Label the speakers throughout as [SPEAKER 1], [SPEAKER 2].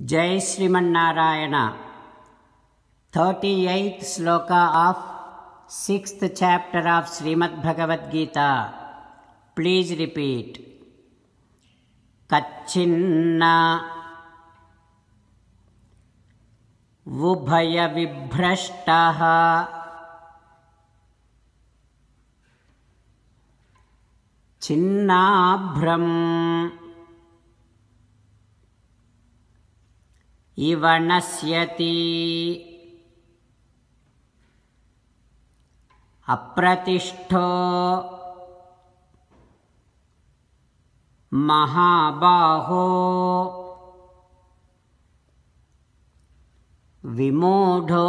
[SPEAKER 1] Jai Srimanarayana. 38th sloka of 6th chapter of Srimad Bhagavad Gita. Please repeat. Kachinna Vubhaya Vibhrashtaha Chinnabhram Ivanasyati Apratishto Mahabaho Vimudho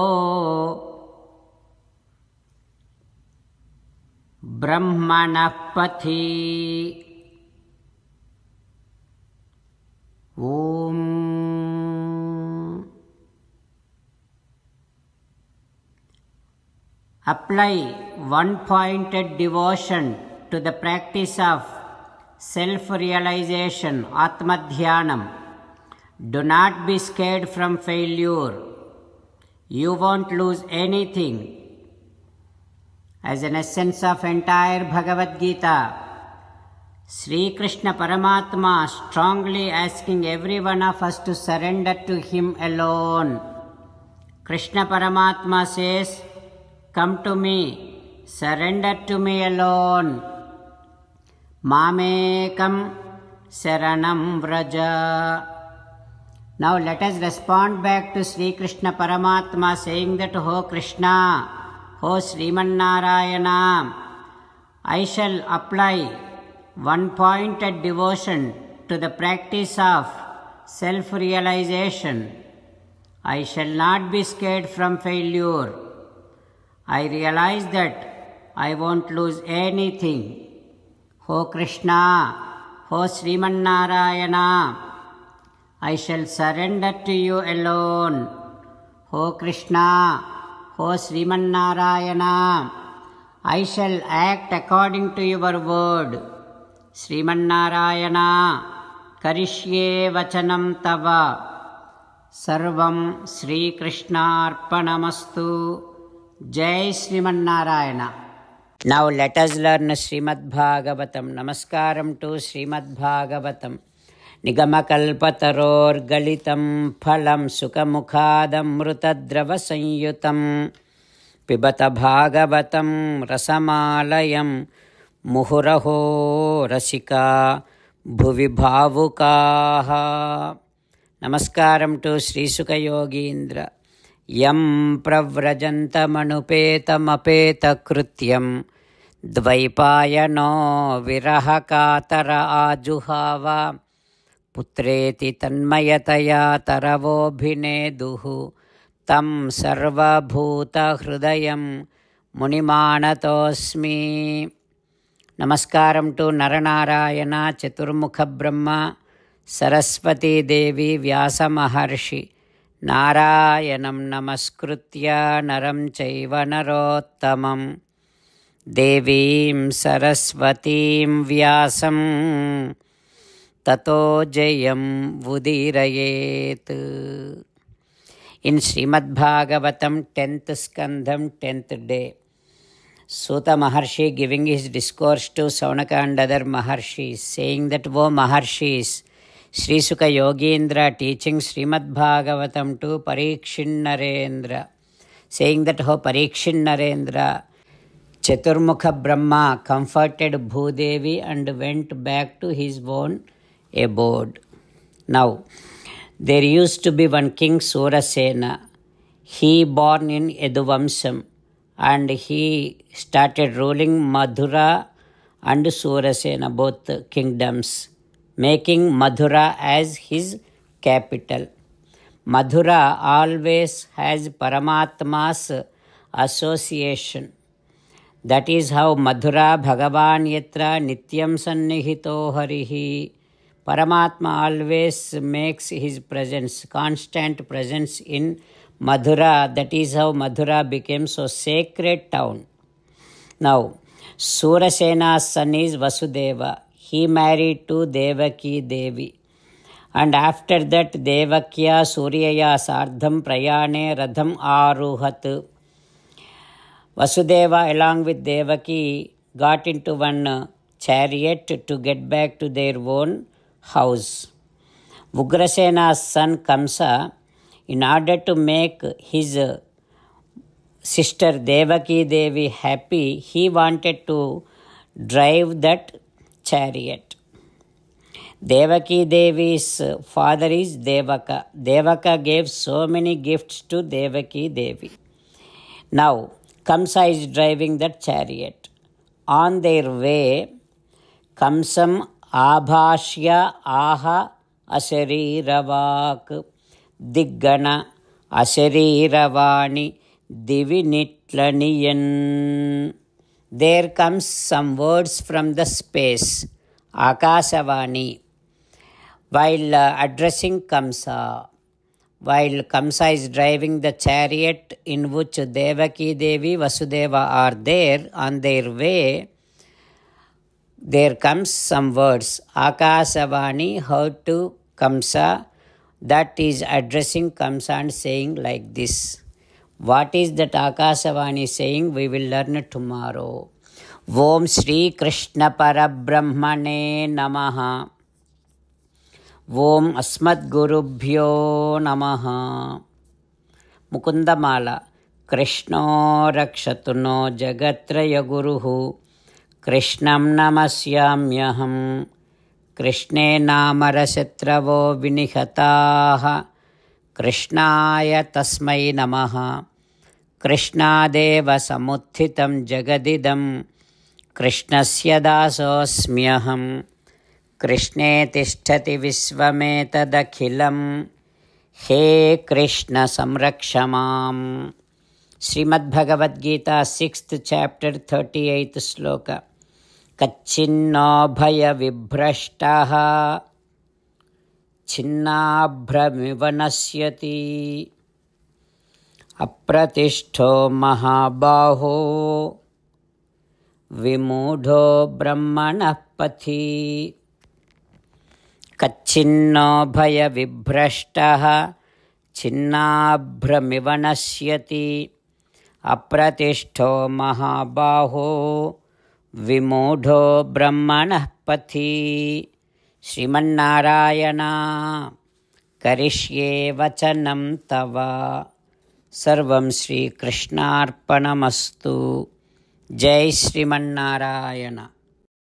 [SPEAKER 1] Brahmanah Pathi. Om. Apply one-pointed devotion to the practice of self-realization, Atma-dhyanam. Do not be scared from failure. You won't lose anything. As an essence of entire Bhagavad Gita, Sri Krishna Paramatma strongly asking every one of us to surrender to Him alone. Krishna Paramatma says, "Come to me, surrender to me alone. Mamekam Saranam Vraja." Now let us respond back to Sri Krishna Paramatma saying that, "Ho Krishna, O Srimanarayana, I shall apply one-pointed devotion to the practice of self-realization. I shall not be scared from failure. I realize that I won't lose anything. O Krishna, O Srimanarayana, I shall surrender to you alone. O Krishna, O Srimanarayana, I shall act according to your word. Srimanarayana, karishye vachanam tava. Sarvam Sri Krishnarpanamastu. Jai Srimanarayana. Now let us learn Srimad Bhagavatam. Namaskaram to Srimad Bhagavatam. Nigamakalpatarorgalitam phalam sukamukhadamrutadrava sanyutam pibata bhagavatam rasamalayam muhuraho rasika bhuvi bhavukaha. Namaskaram to Sri Sukha Yogindra. Yam pravrajantamanupeta krutyam dvaipayano virahakatara ajuhava putreti tanmayataya taravobhineduhu tam sarvabhuta hrudayam munimanatosmi. Namaskaram to Naranarayana, Chaturmukha Brahma, Saraswati Devi, Vyasa Maharshi. Narayanam namaskritya naram chaiva narottamam devim saraswatim vyasam tato jayam vudirayet. In Srimad Bhagavatam 10th Skandham 10th day, Suta Maharshi giving his discourse to Saunaka and other Maharshis, saying that, "O Maharshis, Sri Sukha Yogindra teaching Srimad Bhagavatam to Parikshin Narendra, saying that, "O Parikshin Narendra, Chaturmukha Brahma comforted Bhudevi and went back to his own abode." Now, there used to be one king Surasena. He born in Yaduvamsam and he started ruling Madhura and Surasena, both kingdoms, making Madhura as his capital. Madhura always has Paramatma's association. That is how Madhura Bhagavan Yatra Nityam Sannihito Harihi. Paramatma always makes his presence, constant presence in Madhura. That is how Madhura became so sacred town. Now, Surasena's son is Vasudeva. He married to Devaki Devi. And after that, Devakya Suryaya Sardham Prayane Radham Aruhat. Vasudeva along with Devaki got into one chariot to get back to their own house. Ugrasena's son Kamsa, in order to make his sister Devaki Devi happy, he wanted to drive that chariot. Devaki Devi's father is Devaka. Devaka gave so many gifts to Devaki Devi. Now, Kamsa is driving that chariot. On their way, Kamsam Abhashya Aha Asariravak Diggana Asariravani Divinitlaniyan. There comes some words from the space, Akasavani, while addressing Kamsa. While Kamsa is driving the chariot in which Devaki Devi, Vasudeva are there, on their way, there comes some words, Akasavani, heard to Kamsa, that is addressing Kamsa and saying like this. What is that Akasavani saying? We will learn tomorrow. Om Shri Krishna Parabrahmane Namaha. Om Asmad Gurubhyo Namaha. Mukundamala. Krishno Rakshatuno Jagatraya Guruhu. Krishnam Namasyamyaham. Krishne Namarasatravo Vinihataha. Krishnaya Tasmai Namaha. Krishnadeva Samuthitam Jagadidam. Krishnasya Dasosmyaham. Krishne Tishtati Visvametadakhilam. He Krishna Samrakshamam. Srimad Bhagavad Gita, 6th chapter, 38th sloka. Kachinno bhaya vibhrashtaha chinnabhramivanashyati apratishto mahabaho vimudho brahmanah pathi. Kachinno bhaya vibhrashtaha chinnabhramivanashyati apratishto mahabaho vimudho brahmanah pathi. Srimannarayana karishye vachanam tava. Sarvam Shri Krishnarpanamastu. Jai Srimannarayana.